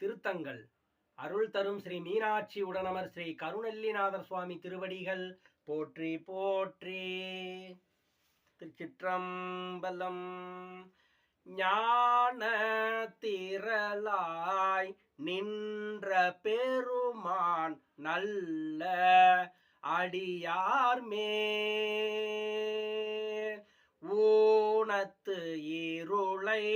திருத்தங்கள் அருள் தரும் ஸ்ரீ மீனாட்சி உடனமர் ஸ்ரீ கருணெல்லிநாதர் சுவாமி திருவடிகள் போற்றி போற்றி. திருச்சிற்றம்பலம். ஞான திரளாய் நின்ற பெருமான் நல்ல அடியார் மேல் ஊனத்து இருளை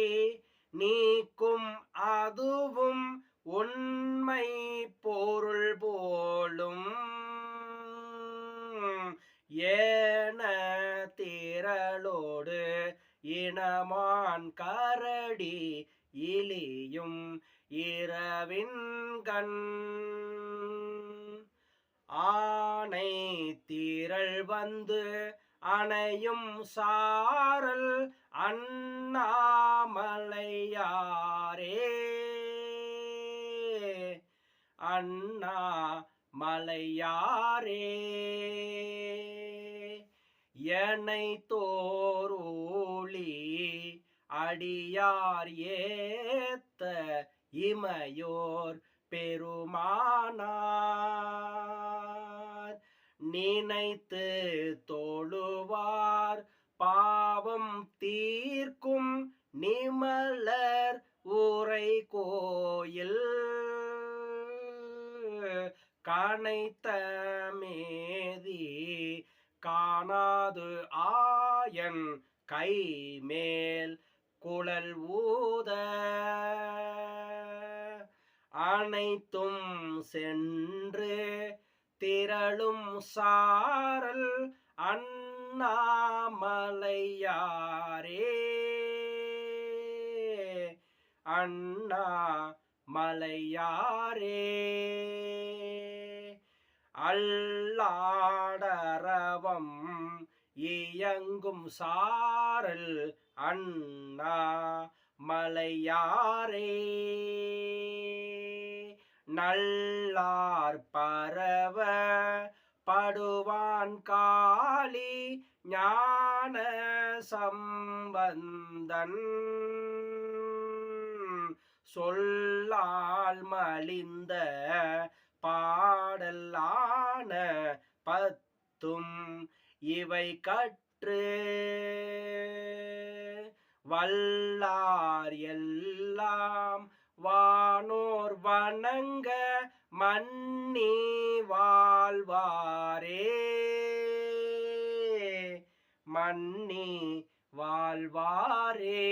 நீக்கும் அதுவும் உண்மை பொருள் போலும் ஏன திரளோடு இனமான் கரடி இலியும் இரவின்கண் ஆனை திரள் வந்து அணையும் சாரல் அண்ணாமலையாரே அண்ணாமலையாரே எனை தோரூழி அடியார் ஏத்த இமையோர் பெருமானார் நினைத்து தொழுவார் பாவம் தீர்க்கும் நிமலர் உரை கோயில் கனைத்த மேதி காணாது ஆயன் கைமேல் குழல் ஊத அனைத்தும் சென்று திரளும் சாரல் அண்ணாமலையாரே அண்ணாமலையாரே அல்லாடரவம் இயங்கும் சாரல் அண்ணாமலையாரே நல்லார் பரவ படுவான் காளி ஞான சம்பந்தன் சொல்லால் மலிந்த பாடலான பத்தும் இவை கற்று வல்லார் எல்லாம் வானோர் வணங்க மன்னி வாழ்வாரே மன்னி வாழ்வாரே.